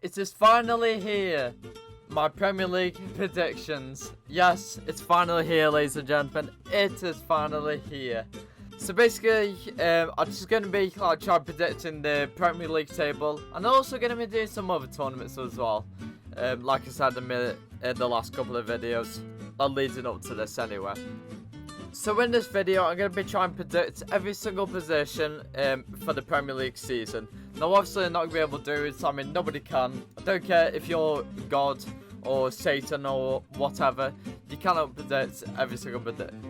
It is finally here. My Premier League predictions. Yes, it's finally here, ladies and gentlemen. It is finally here. So basically, I'm just going to be trying predicting the Premier League table. And also going to be doing some other tournaments as well. Like I said in the last couple of videos. Leading up to this anyway. So in this video, I'm going to be trying to predict every single position for the Premier League season. Now obviously I'm not going to be able to do it, I mean nobody can. I don't care if you're God or Satan or whatever, you cannot predict every single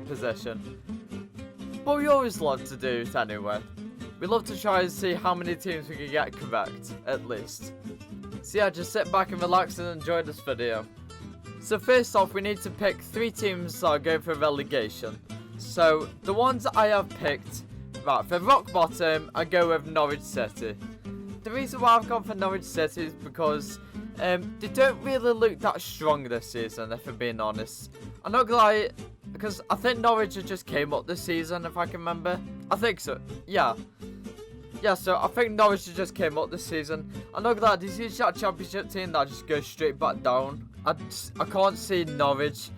position. But we always love to do it anyway. We love to try and see how many teams we can get correct, at least. So yeah, just sit back and relax and enjoy this video. So first off, we need to pick 3 teams that are going for relegation. So the ones I have picked, right, for rock bottom, I go with Norwich City. The reason why I've gone for Norwich City is because they don't really look that strong this season, if I'm being honest. I'm not gonna lie, because I think Norwich just came up this season, if I can remember. I think so, yeah. Yeah, so I think Norwich just came up this season. I'm not gonna lie, this is that championship team that just goes straight back down. I can't see Norwich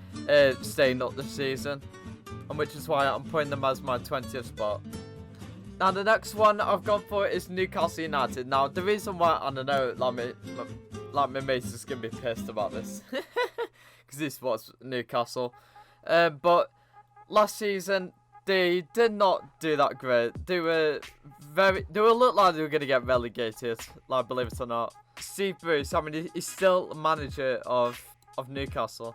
staying up this season. And which is why I'm putting them as my 20th spot. Now the next one I've gone for is Newcastle United. Now the reason why, I don't know, like my mates is going to be pissed about this. Because this was Newcastle. But last season, they did not do that great. They were look like they were going to get relegated, like believe it or not. Steve Bruce, I mean, he's still manager of Newcastle.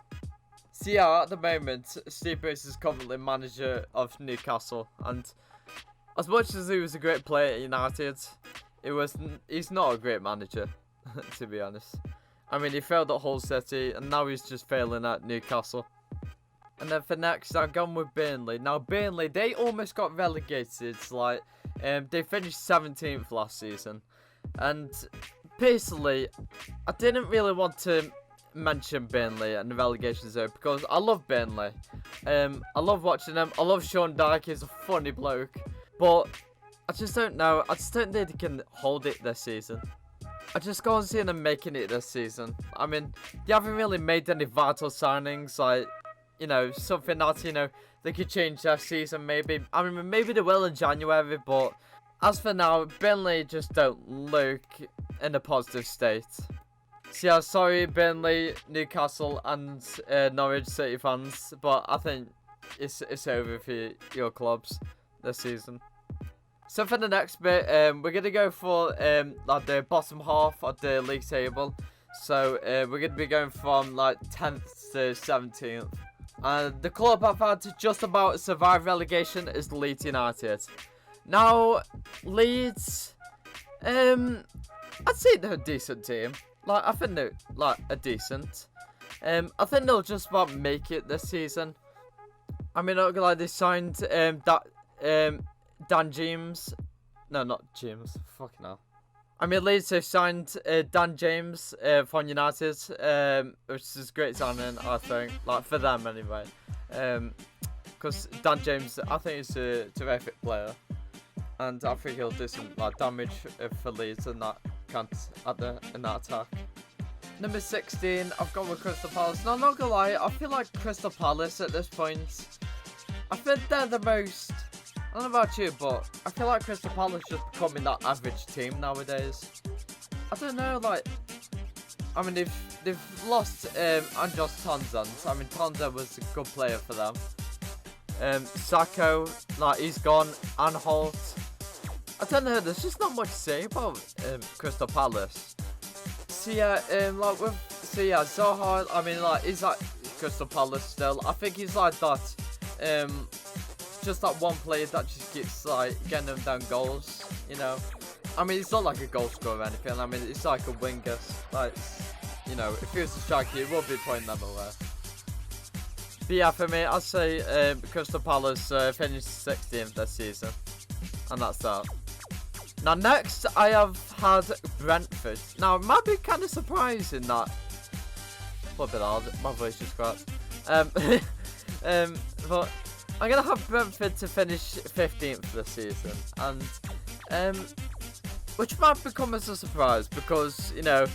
So yeah, at the moment, Steve Bruce is currently manager of Newcastle. And as much as he was a great player at United, he's not a great manager, to be honest. I mean, he failed at Hull City, and now he's just failing at Newcastle. And then for next, I've gone with Burnley. Now, Burnley, they almost got relegated. Like, they finished 17th last season. And personally, I didn't really want to mention Burnley and the relegation zone because I love Burnley. I love watching them. I love Sean Dyche, he's a funny bloke. But I just don't know. I just don't think they can hold it this season. I just can't see them making it this season. I mean, they haven't really made any vital signings, like, you know, something that, you know, they could change their season maybe. I mean, maybe they will in January, but as for now, Burnley just don't look in a positive state. So yeah, sorry Burnley, Newcastle and Norwich City fans, but I think it's over for your clubs this season. So for the next bit, we're going to go for like the bottom half of the league table. So we're going to be going from like 10th to 17th. And the club I've had to just about survive relegation is Leeds United. Now, Leeds, I'd say they're a decent team. Like, I think they're, like, a decent. I think they'll just about make it this season. I mean, not gonna lie, they signed, Dan James. No, not James. Fucking hell. I mean, Leeds have signed, Dan James, from United, which is great signing, I think. Like, for them, anyway. Because Dan James, I think he's a terrific player. And I think he'll do some, like, damage for Leeds in that in that attack. Number 16, I've gone with Crystal Palace. Now, I'm not gonna lie, I feel like Crystal Palace at this point, I think they're the most, I don't know about you, but I feel like Crystal Palace just becoming that average team nowadays. I don't know, like, I mean, they've lost Andros Townsend. I mean, Townsend was a good player for them. Sacco, like, he's gone. Anholt. I don't know, there's just not much to say about Crystal Palace. So yeah, Zaha, I mean, like, he's like Crystal Palace still. I think he's like that, just that one player that just keeps, like, getting them down goals, you know. I mean, it's not like a goal scorer or anything. I mean, it's like a winger. Like, you know, if he was a striker, he would be putting them away. But yeah, for me, I'd say Crystal Palace finished 16th this season. And that's that. Now next, I have had Brentford. Now, it might be kind of surprising that... A little bit hard, my voice just cracked. But I'm going to have Brentford to finish 15th this season. And which might become as a surprise because, you know,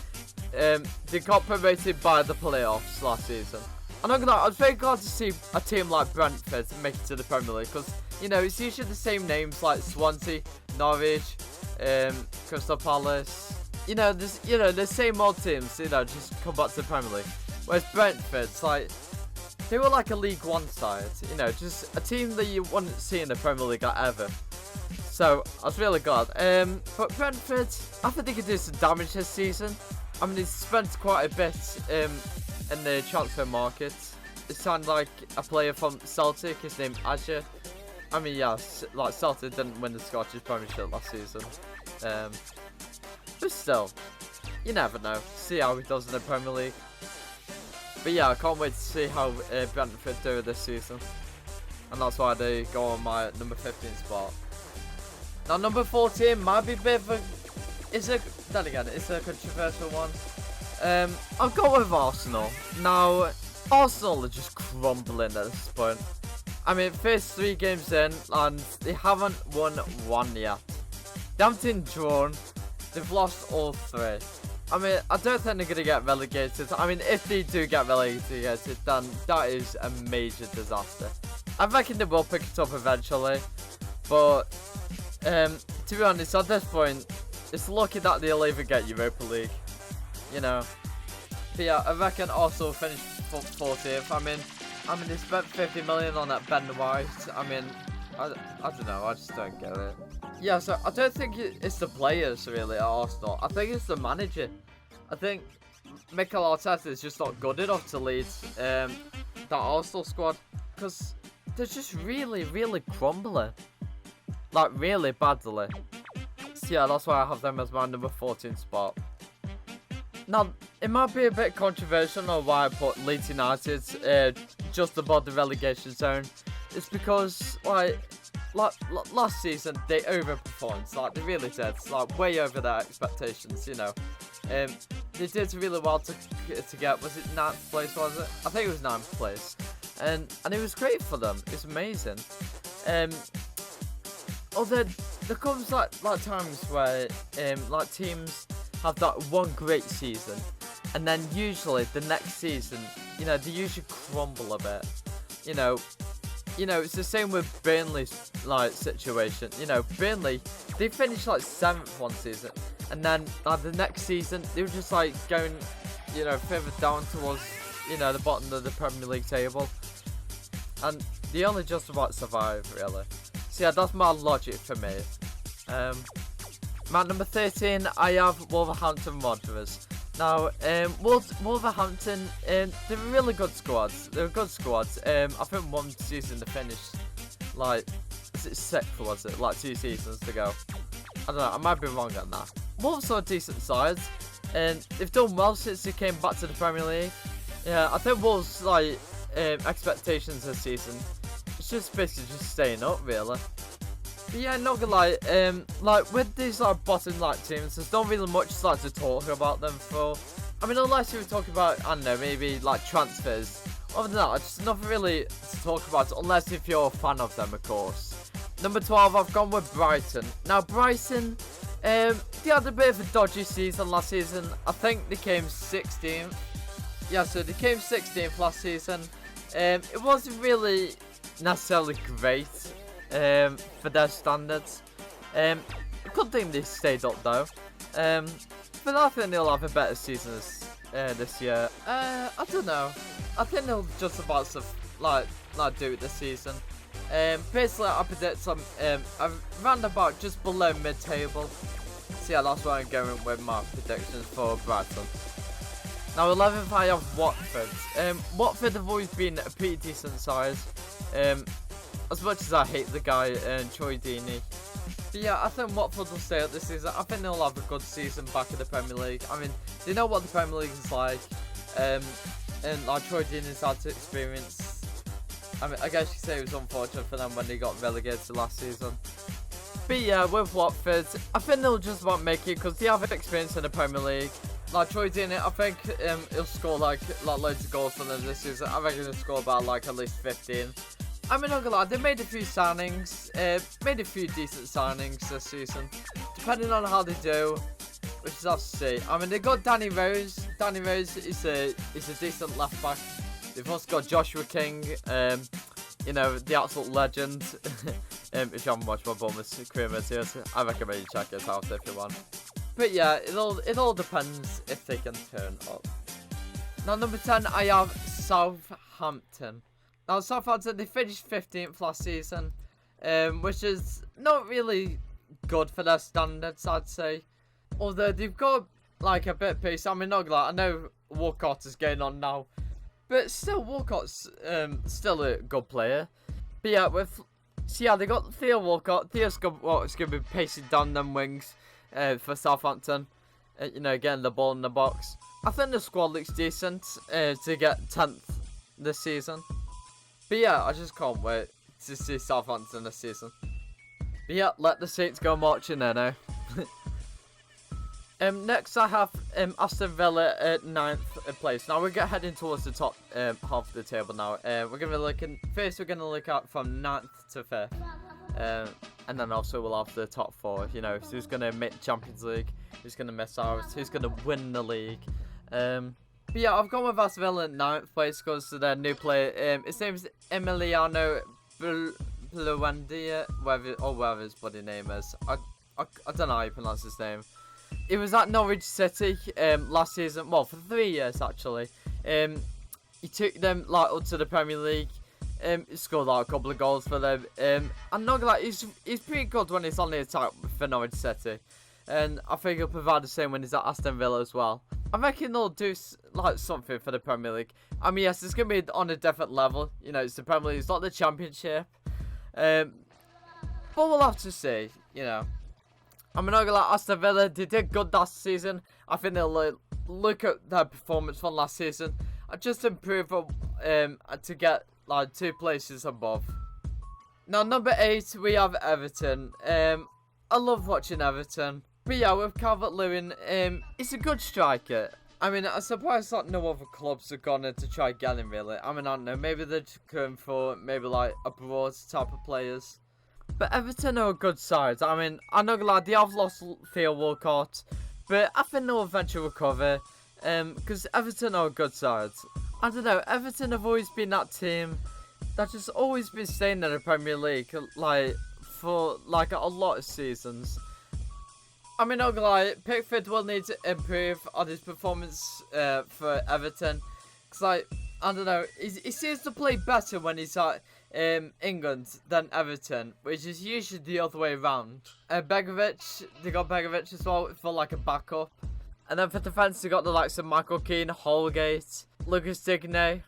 they got promoted by the playoffs last season. And I'm gonna, I was very glad to see a team like Brentford make it to the Premier League, because you know it's usually the same names like Swansea, Norwich, Crystal Palace. You know, the same old teams. You know, just come back to the Premier League. Whereas Brentford's like, they were like a League One side. You know, just a team that you wouldn't see in the Premier League ever. So I was really glad. But Brentford, I think they could do some damage this season. I mean, they spent quite a bit in the transfer market. It sounded like a player from Celtic, his name Azure. I mean, yes, like Celtic didn't win the Scottish Premiership last season. But still, you never know. See how he does in the Premier League. But yeah, I can't wait to see how Brentford do this season. And that's why they go on my number 15 spot. Now, number 14 might be a bit of a... then again, it's a controversial one. I'll go with Arsenal. Now, Arsenal are just crumbling at this point. I mean, first 3 games in, and they haven't won 1 yet. They haven't been drawn. They've lost all 3. I mean, I don't think they're going to get relegated. I mean, if they do get relegated, then that is a major disaster. I reckon they will pick it up eventually. But, to be honest, at this point, it's lucky that they'll even get Europa League. You know. But yeah, I reckon Arsenal finished 40th. I mean, they spent 50 million on that Ben White. I mean, I don't know. I just don't get it. Yeah, so I don't think it's the players really at Arsenal. I think it's the manager. I think Mikel Arteta is just not good enough to lead that Arsenal squad, because they're just really, really crumbling. Like, really badly. So yeah, that's why I have them as my number 14 spot. Now, it might be a bit controversial on why I put Leeds United just above the relegation zone. It's because, like last season, they overperformed. Like, they really did. Like, way over their expectations, you know. They did really well to get, was it 9th place, was it? I think it was 9th place. And it was great for them. It's amazing. Although, there comes, like times where, like, teams have that one great season, and then usually the next season, you know, they usually crumble a bit. You know, it's the same with Burnley's like situation. You know, Burnley, they finished like 7th one season, and then the next season they were just like going, you know, further down towards, you know, the bottom of the Premier League table, and they only just about survive really. So yeah, that's my logic for me. My number 13, I have Wolverhampton Wanderers. Now, Wolverhampton, they're really good squads. They're a good squad. I think one season they finished, like, is it 6th, was it? Like 2 seasons ago. I don't know, I might be wrong on that. Wolves are a decent side, and they've done well since they came back to the Premier League. Yeah, I think Wolves, like, expectations this season, it's just basically just staying up, really. But yeah, not gonna lie, like with these like bottom like teams, there's not really much like to talk about them for. I mean, unless you were talking about, I don't know, maybe like transfers. Other than that, it's nothing really to talk about, unless if you're a fan of them, of course. Number 12, I've gone with Brighton. Now, Brighton, they had a bit of a dodgy season last season. I think they came 16th. Yeah, so they came 16th last season. It wasn't really necessarily great. For their standards. Good thing they stayed up though. But I think they'll have a better season this year. I don't know. I think they'll just about do it this season. Basically, I predict some around about just below mid-table. So yeah, that's why I'm going with my predictions for Brighton. Now 11th, I have Watford. Watford have always been a pretty decent size. As much as I hate the guy, Troy Deeney. But yeah, I think Watford will stay up this season. I think they'll have a good season back in the Premier League. I mean, they know what the Premier League is like. And like Troy Deeney's had to experience. I mean, I guess you could say it was unfortunate for them when they got relegated last season. But yeah, with Watford, I think they'll just about make it because they have experience in the Premier League. Like Troy Deeney, I think he'll score like loads of goals for them this season. I reckon he'll score about like at least 15. I mean, not gonna lie, they made a few signings, made a few decent signings this season. Depending on how they do, which is us to see. I mean, they got Danny Rose, Danny Rose is a decent left back. They've also got Joshua King, you know, the absolute legend. If you haven't watched my Bournemouth career videos, I recommend you check it out if you want. But yeah, it all depends if they can turn up. Now number 10, I have Southampton. Now Southampton, they finished 15th last season, which is not really good for their standards, I'd say. Although they've got like a bit of pace. I mean, not gonna lie, I know Walcott is going on now, but still, Walcott's still a good player. But yeah, they got Theo Walcott. Theo's gonna be pacing down them wings for Southampton. You know, getting the ball in the box. I think the squad looks decent to get 10th this season. But yeah, I just can't wait to see Southampton this season. But yeah, let the Saints go marching there now. Next I have Aston Villa at 9th place. Now we're heading towards the top half of the table now. We're gonna look first. We're gonna look at from 9th to 5th, and then also we'll have the top 4. You know, who's gonna make the Champions League, who's gonna miss out, who's gonna win the league. But yeah, I've gone with Aston Villa at 9th place because of their new player. His name's Emiliano Boulangerie, whatever his bloody name is. I don't know how you pronounce his name. He was at Norwich City last season, well, for 3 years actually. He took them like up to the Premier League. He scored like a couple of goals for them. I'm not gonna lie, he's pretty good when he's on the attack for Norwich City, and I think he'll provide the same when he's at Aston Villa as well. I reckon they'll do like something for the Premier League. I mean, yes, it's gonna be on a different level. You know, it's the Premier League, it's not the Championship. But we'll have to see. You know. I'm not gonna lie, Aston Villa, they did good last season. I think they'll look at their performance from last season and just improve to get like 2 places above. Now number 8, we have Everton. I love watching Everton. But yeah, with Calvert-Lewin, he's a good striker. I mean, I'm surprised that no other clubs have gone in to try get him really. I mean, I don't know, maybe they're just going for maybe like abroad type of players. But Everton are a good side. I mean, I'm not gonna lie, they have lost Theo Walcott, but I think they'll eventually recover. Because Everton are a good side. I don't know, Everton have always been that team that's just always been staying in the Premier League, like, for like a lot of seasons. I mean, not gonna lie, Pickford will need to improve on his performance for Everton. Because, like, I don't know, he seems to play better when he's at England than Everton, which is usually the other way around. Begovic, they got Begovic as well for like a backup. And then for defence, they got the likes of Michael Keane, Holgate, Lucas Digne,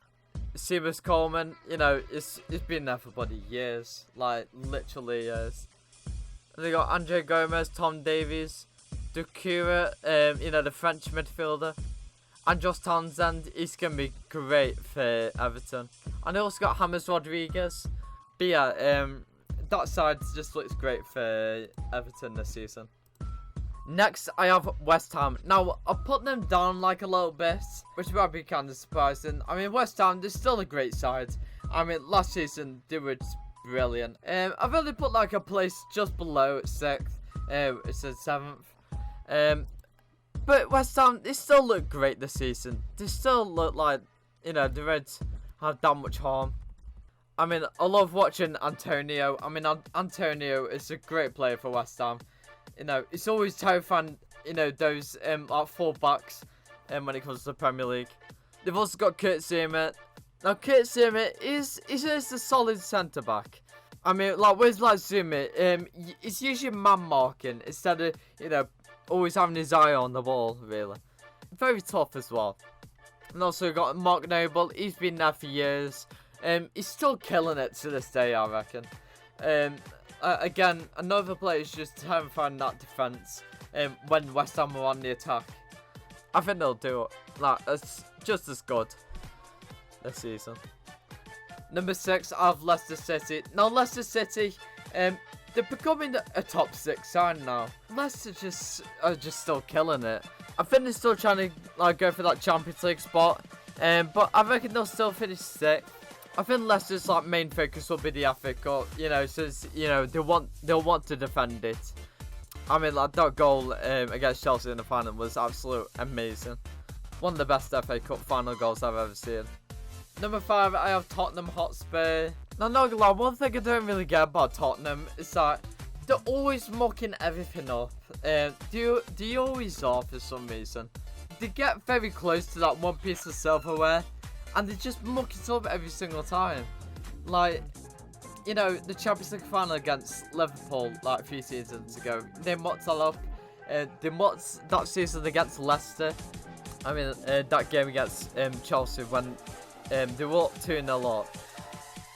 Seamus Coleman. You know, it's been there for bloody years, like literally years. And they got Andre Gomez, Tom Davies, Doucouré, you know, the French midfielder. And Josh Townsend, he's going to be great for Everton. And they also got James Rodriguez. But yeah, that side just looks great for Everton this season. Next, I have West Ham. Now, I'll put them down like a little bit, which might be kind of surprising. I mean, West Ham, they're still a great side. I mean, last season, they were just brilliant. I've only put like a place just below at 6th. It says 7th. But West Ham, they still look great this season. They still look like, you know, the Reds have that much harm. I mean, I love watching Antonio. I mean, Antonio is a great player for West Ham. You know, it's always terrifying, you know, those like 4 backs when it comes to the Premier League. They've also got Kurt Zouma. Now, Kurt Zouma is just a solid centre back. I mean, like with like Zouma, it's usually man marking instead of, you know, always having his eye on the ball, really. Very tough as well. And also got Mark Noble. He's been there for years. He's still killing it to this day, I reckon. Again, another player is just terrifying that defence when West Ham are on the attack. I think they'll do it. Like, it's just as good this season. Number 6, I have Leicester City. Now, Leicester City, they're becoming a top 6 side now. Leicester are just still killing it. I think they're still trying to like go for that Champions League spot. But I reckon they'll still finish 6th. I think Leicester's like main focus will be the FA Cup. You know, since you know they'll want to defend it. I mean, like that goal against Chelsea in the final was absolute amazing. One of the best FA Cup final goals I've ever seen. Number 5, I have Tottenham Hotspur. Now, not gonna lie, one thing I don't really get about Tottenham is that they're always mucking everything up. Do you always are for some reason? They get very close to that one piece of silverware, and they just muck it up every single time. Like, you know, the Champions League final against Liverpool like a few seasons ago, they mucked that up. They mucked that season against Leicester. I mean, that game against Chelsea when they were up 2-0 up.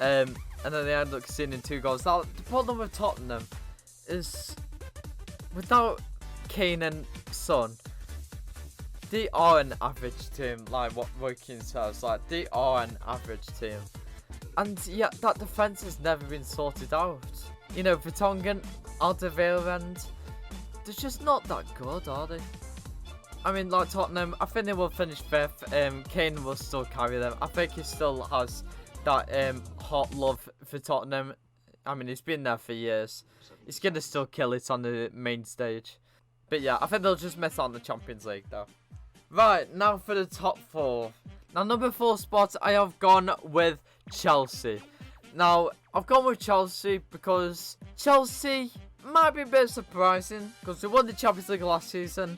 And then they ended up conceding 2 goals. Now, the problem with Tottenham is, without Kane and Son, they are an average team, like what Roy Keane says. Like, they are an average team. And yet, that defence has never been sorted out. You know, Vertonghen, Alderweireld, they're just not that good, are they? I mean, like Tottenham, I think they will finish 5th. Kane will still carry them. I think he still has that hot love for Tottenham. I mean, he's been there for years. He's going to still kill it on the main stage. But yeah, I think they'll just miss out on the Champions League, though. Right, now for the top 4. Now, number 4 spot, I have gone with Chelsea. Now, I've gone with Chelsea because Chelsea might be a bit surprising because they won the Champions League last season.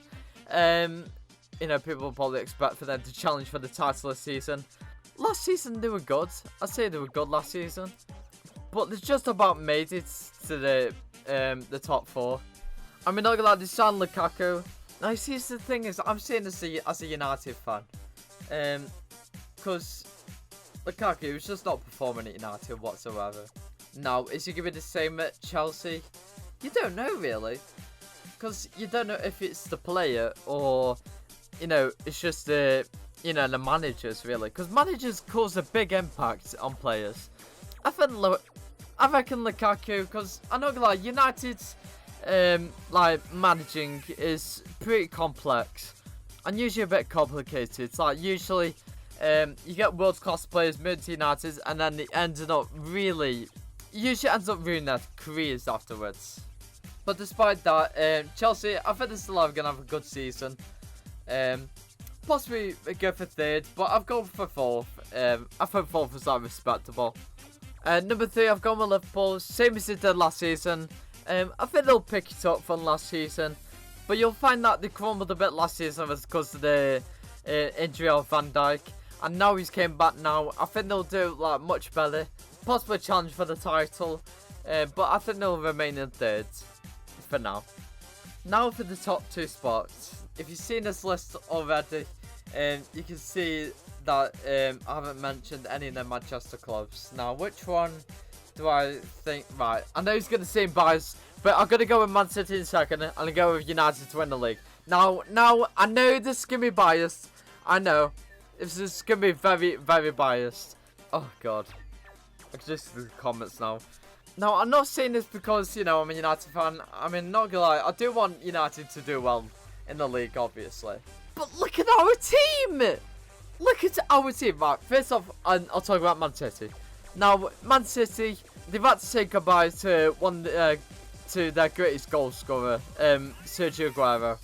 You know, people will probably expect for them to challenge for the title this season. Last season, they were good. I'd say they were good last season. But they just about made it to the top 4. I mean, not gonna lie, they signed Lukaku. Now, see, the thing is, I'm saying this as a United fan. Because Lukaku was just not performing at United whatsoever. Now, is he going to be the same at Chelsea? You don't know, really. Because you don't know if it's the player or, you know, it's just the, you know, the managers, really. Because managers cause a big impact on players. I reckon Lukaku, because I'm not gonna lie, United's like managing is pretty complex and usually a bit complicated. It's like usually you get world class players move to United and then they usually ends up ruining their careers afterwards. But despite that, Chelsea, I think they're still gonna have a good season. Possibly go for 3rd, but I've gone for 4th. I think 4th is like respectable. Number 3, I've gone with Liverpool, same as they did last season. I think they'll pick it up from last season, but you'll find that they crumbled a bit last season because of the injury of Van Dijk, and now he's came back now. I think they'll do like much better, possibly challenge for the title, but I think they'll remain in 3rd for now. Now for the top 2 spots. If you've seen this list already, you can see that I haven't mentioned any of the Manchester clubs. Now, which one do I think? Right, I know he's going to seem biased, but I'm going to go with Man City in 2nd, and I'll go with United to win the league. Now, I know this is going to be biased. I know. This is going to be very, very biased. Oh, God. I can just see the comments now. Now, I'm not saying this because, you know, I'm a United fan. I mean, not gonna lie, I do want United to do well in the league, obviously. But look at our team! Look at our team. Right, first off, I'll talk about Man City. Now, Man City, they've had to say goodbye to to their greatest goal scorer, Sergio Aguero.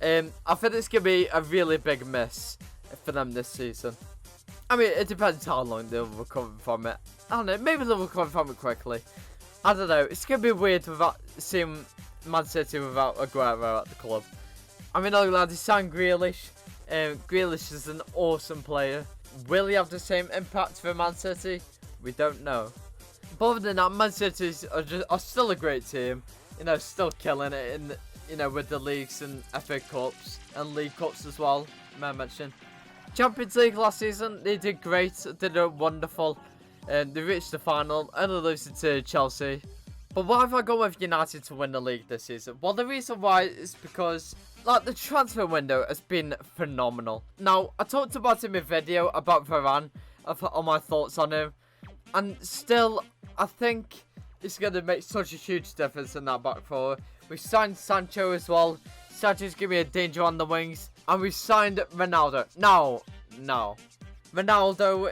I think it's going to be a really big miss for them this season. I mean, it depends how long they'll recover from it. I don't know, maybe they'll recover from it quickly. I don't know, it's going to be weird without seeing Man City without Aguero at the club. I mean, they signed Grealish. Grealish is an awesome player. Will he have the same impact for Man City? We don't know. But other than that, Man City are still a great team. You know, still killing it in, you know, with the leagues and FA Cups and League Cups as well. May I mention? Champions League last season, they did great. They did wonderful. They reached the final, only losing to Chelsea. But why have I gone with United to win the league this season? Well, the reason why is because, like, the transfer window has been phenomenal. Now, I talked about in my video about Varane, on my thoughts on him. And still, I think it's going to make such a huge difference in that back four. We signed Sancho as well. Sancho's giving me a danger on the wings. And we signed Ronaldo. Now, Ronaldo,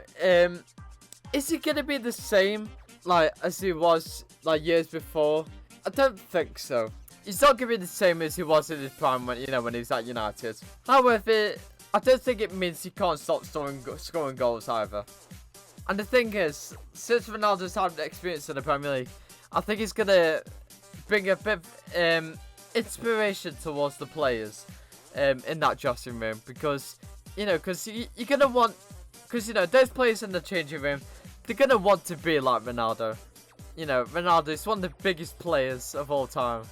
is he going to be the same, like, as he was, like, years before? I don't think so. He's not going to be the same as he was in his prime when, you know, when he was at United. However, I don't think it means he can't stop scoring goals either. And the thing is, since Ronaldo's had experience in the Premier League, I think he's going to bring a bit of inspiration towards the players in that dressing room. Because, you know, you're going to want... Because, you know, those players in the changing room, they're going to want to be like Ronaldo. You know, Ronaldo is one of the biggest players of all time.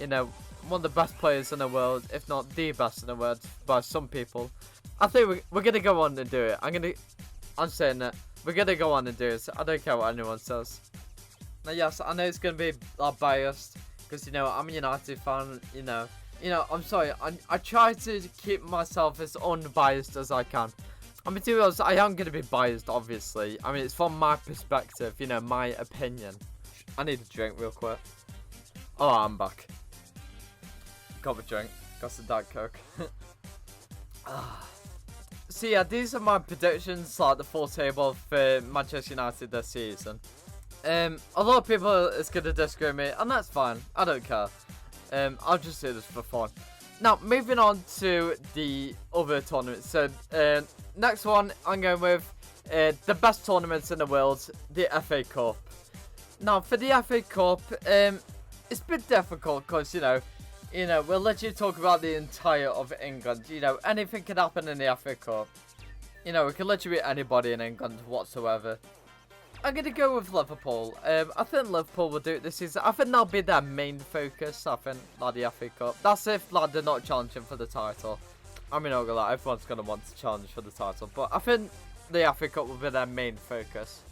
You know, one of the best players in the world, if not the best in the world by some people. I think we're going to go on and do it. I'm saying that. We're going to go on and do it. I don't care what anyone says. Now, yes, I know it's going to be biased. Because, you know, I'm a United fan, you know. I'm sorry. I try to keep myself as unbiased as I can. I mean, to be honest, I am going to be biased, obviously. I mean, it's from my perspective, you know, my opinion. I need a drink real quick. Oh, I'm back. Got a drink. Got some Diet Coke. So, yeah, these are my predictions, like the full table for Manchester United this season. A lot of people is going to disagree with me, and that's fine. I don't care. I'll just do this for fun. Now, moving on to the other tournaments. So, next one, I'm going with the best tournaments in the world, the FA Cup. Now, for the FA Cup, it's a bit difficult because, you know, we'll let you talk about the entire of England. You know, anything can happen in the FA Cup. You know, it can literally be anybody in England whatsoever. I'm going to go with Liverpool. I think Liverpool will do it this season. I think that'll be their main focus. I think, like, the FA Cup. That's if, like, they're not challenging for the title. I mean, not gonna lie, everyone's going to want to challenge for the title. But I think the FA Cup will be their main focus.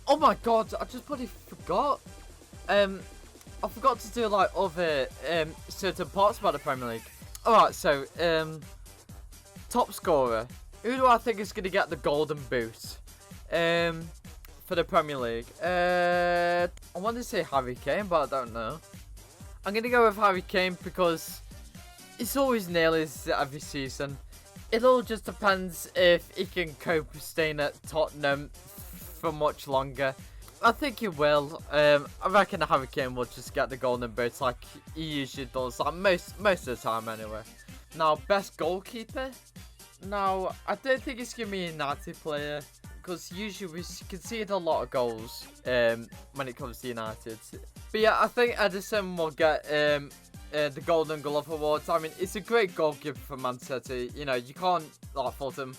Oh my god, I just bloody forgot. I forgot to do, like, other certain parts about the Premier League. Alright, so, top scorer. Who do I think is going to get the golden boot? For the Premier League. I want to say Harry Kane, but I don't know. I'm going to go with Harry Kane because it's always nearly every season. It all just depends if he can cope with staying at Tottenham for much longer. I think he will. I reckon Harry Kane will just get the golden boot like he usually does, like most of the time anyway. Now, best goalkeeper. Now, I don't think it's going to be a United player, because usually we concede a lot of goals when it comes to United. But yeah, I think Edison will get the Golden Glove Awards. I mean, it's a great goalkeeper for Man City. You know, you can't fault him.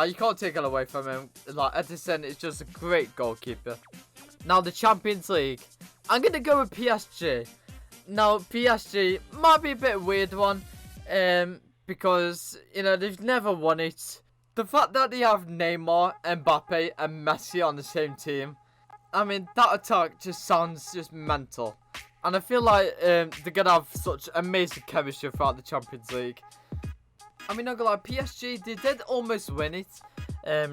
You can't take it away from him. Like, Edison is just a great goalkeeper. Now, the Champions League. I'm going to go with PSG. Now, PSG might be a bit weird one. Because, you know, they've never won it. The fact that they have Neymar, Mbappe, and Messi on the same team. I mean, that attack just sounds just mental. And I feel like they're going to have such amazing chemistry throughout the Champions League. I mean, not gonna lie, PSG, they did almost win it. I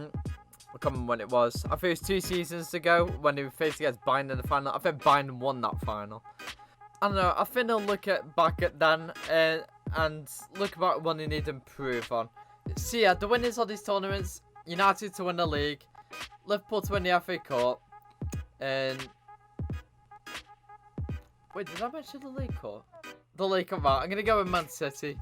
can't remember when it was. I think it was 2 seasons ago when they faced against Bayern in the final. I think Bayern won that final. I don't know, I think they'll look back at then and look about what they need to improve on. So yeah, the winners of these tournaments, United to win the league, Liverpool to win the FA Cup, and... Wait, did I mention the League Cup? The League Cup, right, I'm going to go with Man City.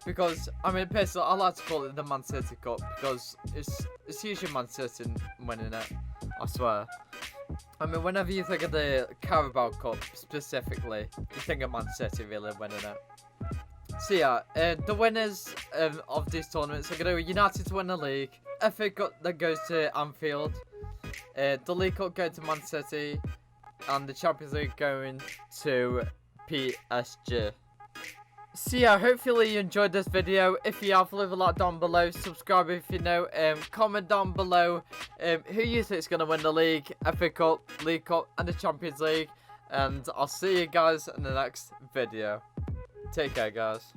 Because, I mean, personally, I like to call it the Man City Cup. Because it's usually Man City winning it, I swear. I mean, whenever you think of the Carabao Cup, specifically, you think of Man City really winning it. So yeah, the winners of these tournaments are going to be United to win the league, FA Cup that goes to Anfield, the League Cup going to Man City, and the Champions League going to PSG. So yeah, hopefully you enjoyed this video. If you have, leave a like down below, subscribe if you know, comment down below who you think is going to win the league, FA Cup, League Cup, and the Champions League. And I'll see you guys in the next video. Take care, guys.